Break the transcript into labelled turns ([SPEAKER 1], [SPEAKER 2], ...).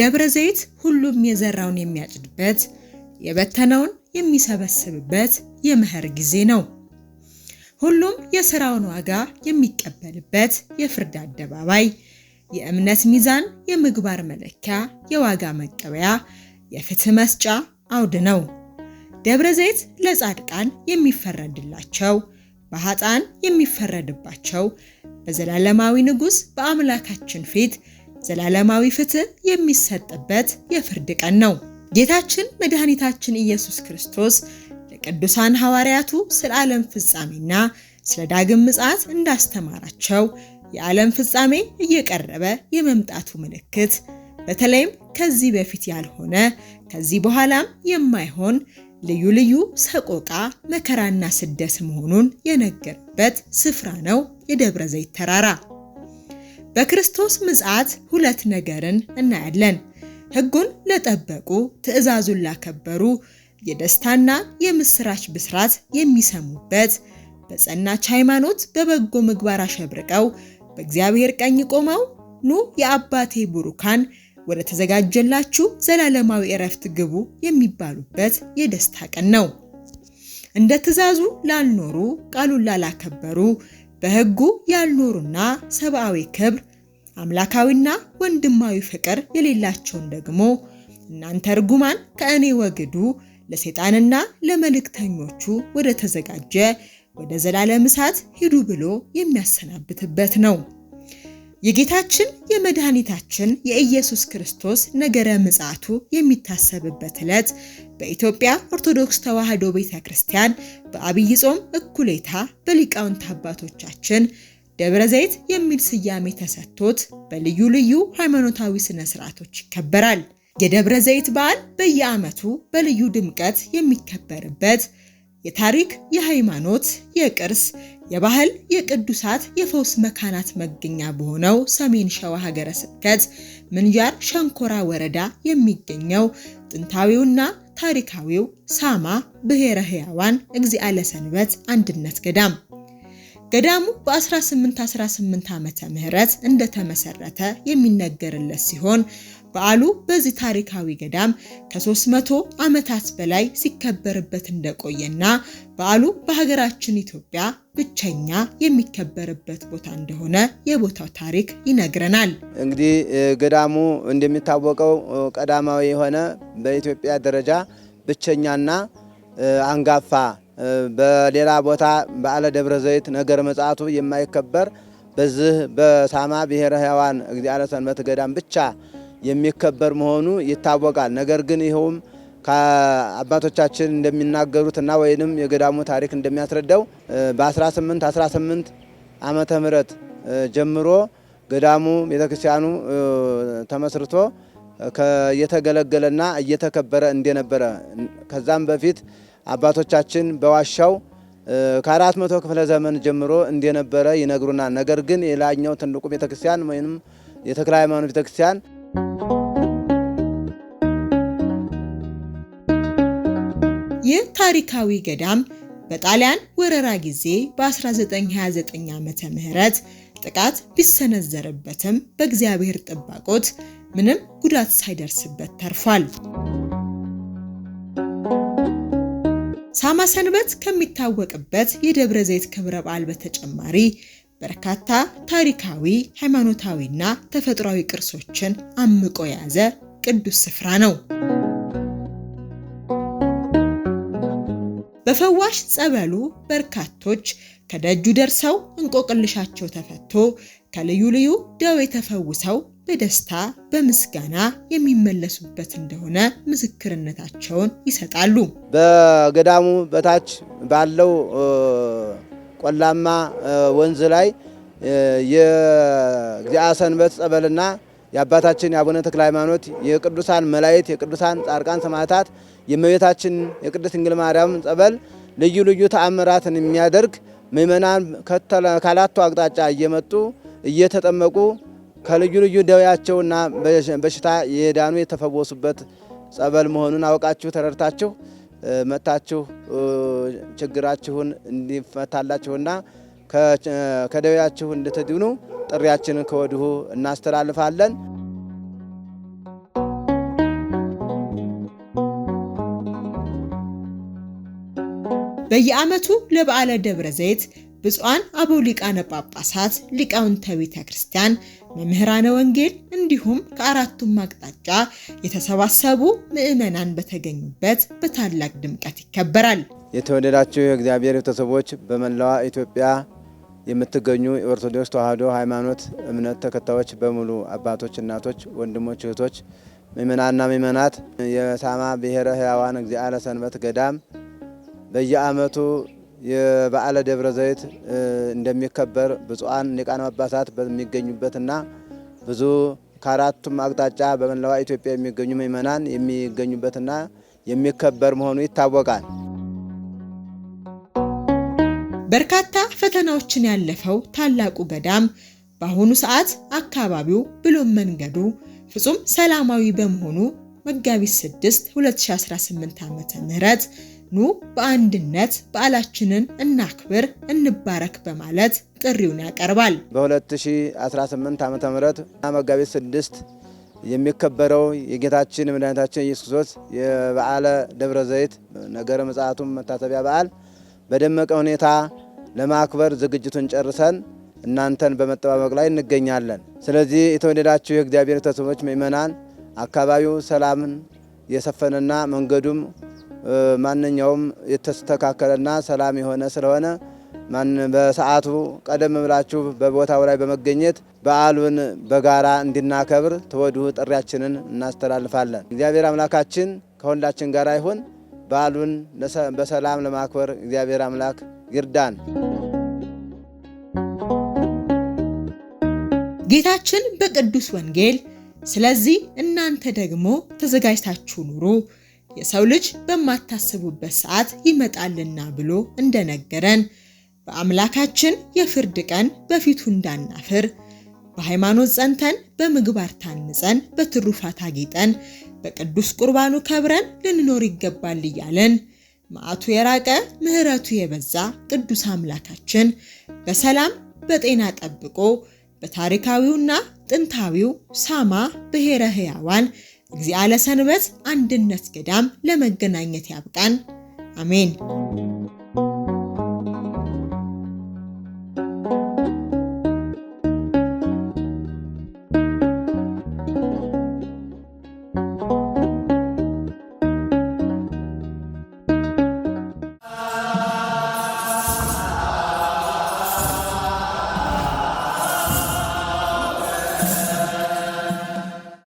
[SPEAKER 1] ደብረ ዘይት ሁሉም የዘራውን የሚያጭድበት የበተነውን የሚሰበስብበት የመኸር ጊዜ ነው። ሁሉም የሥራውን ዋጋ የሚቀበልበት የፍርድ አደባባይ፣ የእምነት ሚዛን፣ የምግባር መለኪያ፣ የዋጋ መቀበያ፣ የፍትህ መስጫ አውድ ነው። ደብረ ዘይት ለጻድቃን የሚፈረድላቸው፣ በኃጥአን የሚፈረድባቸው፣ በዘላለማዊ ንጉሥ በአምላካችን ፊት ዘላለማዊ ፍትህ የሚሰጥበት የፍርድ ቀን ነው። ጌታችን መድኃኒታችን ኢየሱስ ክርስቶስ ለቅዱሳን ሐዋርያቱ ስለ ዓለም ፍጻሜና ስለ ዳግም ምጽአት እንዳስተማራቸው የዓለም ፍጻሜ እየቀረበ የመምጣቱ ምልክት፣ በተለይም ከዚህ በፊት ያልሆነ ከዚህ በኋላም የማይሆን ልዩ ልዩ ሰቆቃ መከራና ስደት መሆኑን የነገረበት ስፍራ ነው የደብረ ዘይት ተራራ። በክርስቶስ ምጽአት ሁለት ነገርን እናያለን። ሕጉን ለጠበቁ ትእዛዙን ላከበሩ የደስታና የምስራች ብስራት የሚሰሙበት፣ በጸናች ሃይማኖት በበጎ ምግባር አሸብርቀው በእግዚአብሔር ቀኝ ቆመው ኑ የአባቴ ቡሩካን ወደ ተዘጋጀላችሁ ዘላለማዊ ዕረፍት ግቡ የሚባሉበት የደስታ ቀን ነው። እንደ ትእዛዙ ላልኖሩ ቃሉን ላላከበሩ በሕጉ ያልኖሩና ሰብአዊ ክብር አምላካዊና ወንድማዊ ፍቅር የሌላቸውን ደግሞ እናንተ ርጉማን ከእኔ ወግዱ ለሰይጣንና ለመልእክተኞቹ ወደ ተዘጋጀ ወደ ዘላለም እሳት ሂዱ ብሎ የሚያሰናብትበት ነው። የጌታችን የመድኃኒታችን የኢየሱስ ክርስቶስ ነገረ ምጽአቱ የሚታሰብበት ዕለት በኢትዮጵያ ኦርቶዶክስ ተዋሕዶ ቤተክርስቲያን በአብይ ጾም እኩሌታ በሊቃውንት አባቶቻችን ደብረ ዘይት የሚል ስያሜ ተሰጥቶት በልዩ ልዩ ሃይማኖታዊ ስነ ስርዓቶች ይከበራል። የደብረ ዘይት በዓል በየዓመቱ በልዩ ድምቀት የሚከበርበት የታሪክ፣ የሃይማኖት፣ የቅርስ፣ የባህል፣ የቅዱሳት፣ የፈውስ መካናት መገኛ በሆነው ሰሜን ሸዋ ሀገረ ስብከት ምንጃር ሸንኮራ ወረዳ የሚገኘው ጥንታዊውና ታሪካዊው ሳማ ብሔረ ሕያዋን እግዚአ ለሰንበት አንድነት ገዳም። ገዳሙ በ1818 ዓመተ ምህረት እንደተመሰረተ የሚነገርለት ሲሆን በዓሉ በዚህ ታሪካዊ ገዳም ከ300 ዓመታት በላይ ሲከበርበት እንደቆየና በዓሉ በሀገራችን ኢትዮጵያ ብቸኛ የሚከበርበት ቦታ እንደሆነ የቦታው ታሪክ ይነግረናል።
[SPEAKER 2] እንግዲህ ገዳሙ እንደሚታወቀው ቀዳማዊ የሆነ በኢትዮጵያ ደረጃ ብቸኛና አንጋፋ በሌላ ቦታ በዓለ ደብረ ዘይት ነገረ ምጽአቱ የማይከበር በዚህ በሳማ ብሔረ ሕያዋን እግዚአ ለሰንበት ገዳም ብቻ የሚከበር መሆኑ ይታወቃል። ነገር ግን ይኸውም ከአባቶቻችን እንደሚናገሩትና ወይንም የገዳሙ ታሪክ እንደሚያስረዳው በ1818 ዓመተ ምህረት ጀምሮ ገዳሙ ቤተክርስቲያኑ ተመስርቶ እየተገለገለና እየተከበረ እንደነበረ ከዛም በፊት አባቶቻችን በዋሻው ከ400 ክፍለ ዘመን ጀምሮ እንደነበረ ይነግሩናል። ነገር ግን የላኛው ትልቁ ቤተክርስቲያን ወይንም የተክለ ሃይማኖት ቤተክርስቲያን
[SPEAKER 1] ይህ ታሪካዊ ገዳም በጣሊያን ወረራ ጊዜ በ1929 ዓመተ ምህረት ጥቃት ቢሰነዘርበትም በእግዚአብሔር ጥባቆት ምንም ጉዳት ሳይደርስበት ተርፏል። ሳማ ሰንበት ከሚታወቅበት የደብረ ዘይት ክብረ በዓል በተጨማሪ በርካታ ታሪካዊ፣ ሃይማኖታዊና ተፈጥሯዊ ቅርሶችን አምቆ የያዘ ቅዱስ ስፍራ ነው። በፈዋሽ ጸበሉ በርካቶች ከደጁ ደርሰው እንቆቅልሻቸው ተፈቶ ከልዩ ልዩ ደዌ ተፈውሰው በደስታ በምስጋና የሚመለሱበት እንደሆነ ምስክርነታቸውን ይሰጣሉ።
[SPEAKER 2] በገዳሙ በታች ባለው ቆላማ ወንዝ ላይ የእግዚአ ሰንበት ጸበልና የአባታችን የአቡነ ተክለ ሃይማኖት የቅዱሳን መላእክት የቅዱሳን ጻድቃን ሰማዕታት የእመቤታችን የቅድስት ድንግል ማርያም ጸበል ልዩ ልዩ ተአምራትን የሚያደርግ ምእመናን ካላቱ አቅጣጫ እየመጡ እየተጠመቁ ከልዩ ልዩ ደዌያቸውና በሽታ የዳኑ የተፈወሱበት ጸበል መሆኑን አውቃችሁ ተረድታችሁ መጣችሁ ችግራችሁን እንዲፈታላችሁና ከደዌያችሁ እንድትድኑ ጥሪያችንን ከወዲሁ እናስተላልፋለን።
[SPEAKER 1] በየዓመቱ ለበዓለ ደብረ ዘይት ብፁዓን አበው ሊቃነ ጳጳሳት፣ ሊቃውንተ ቤተ ክርስቲያን፣ መምህራነ ወንጌል እንዲሁም ከአራቱም አቅጣጫ የተሰባሰቡ ምዕመናን በተገኙበት በታላቅ ድምቀት ይከበራል።
[SPEAKER 2] የተወደዳችሁ የእግዚአብሔር ቤተሰቦች፣ በመላዋ ኢትዮጵያ የምትገኙ የኦርቶዶክስ ተዋሕዶ ሃይማኖት እምነት ተከታዮች በሙሉ አባቶች፣ እናቶች፣ ወንድሞች፣ እህቶች፣ ምእመናንና ምእመናት የሳማ ብሔረ ሕያዋን እግዚአብሔር ሰንበት ገዳም በየዓመቱ የበዓለ ደብረ ዘይት እንደሚከበር ብፁዓን ሊቃነ ጳጳሳት በሚገኙበትና ብዙ ከአራቱም አቅጣጫ በመላዋ ኢትዮጵያ የሚገኙ ምእመናን የሚገኙበትና የሚከበር መሆኑ ይታወቃል።
[SPEAKER 1] በርካታ ፈተናዎችን ያለፈው ታላቁ ገዳም በአሁኑ ሰዓት አካባቢው ብሎም መንገዱ ፍጹም ሰላማዊ በመሆኑ መጋቢት 6 2018 ዓ.ም ኑ በአንድነት በዓላችንን እናክብር እንባረክ በማለት ጥሪውን ያቀርባል።
[SPEAKER 2] በ2018 ዓ.ም መጋቢት 6 የሚከበረው የጌታችን የመድኃኒታችን ኢየሱስ ክርስቶስ የበዓለ ደብረ ዘይት ነገረ ምጽአቱም መታሰቢያ በዓል በደመቀ ሁኔታ ለማክበር ዝግጅቱን ጨርሰን እናንተን በመጠባበቅ ላይ እንገኛለን። ስለዚህ የተወደዳችሁ የእግዚአብሔር ቤተሰቦች ምእመናን፣ አካባቢው ሰላምን የሰፈነና መንገዱም ማንኛውም የተስተካከለና ሰላም የሆነ ስለሆነ በሰዓቱ ቀደም ብላችሁ በቦታው ላይ በመገኘት በዓሉን በጋራ እንድናከብር ተወዲሁ ጥሪያችንን እናስተላልፋለን። እግዚአብሔር አምላካችን ከሁላችን ጋር ይሁን። በዓሉን በሰላም ለማክበር እግዚአብሔር አምላክ ይርዳን።
[SPEAKER 1] ጌታችን በቅዱስ ወንጌል ስለዚህ እናንተ ደግሞ ተዘጋጅታችሁ ኑሩ፣ የሰው ልጅ በማታስቡበት ሰዓት ይመጣልና ብሎ እንደነገረን በአምላካችን የፍርድ ቀን በፊቱ እንዳናፍር በሃይማኖት ጸንተን በምግባር ታንጸን በትሩፋት አጊጠን በቅዱስ ቁርባኑ ከብረን ልንኖር ይገባል እያለን መዓቱ የራቀ ምሕረቱ የበዛ ቅዱስ አምላካችን በሰላም በጤና ጠብቆ በታሪካዊውና ጥንታዊው ሳማ ብሔረ ሕያዋን እግዚአብሔር ሰንበት አንድነት ገዳም ለመገናኘት ያብቃን። አሜን።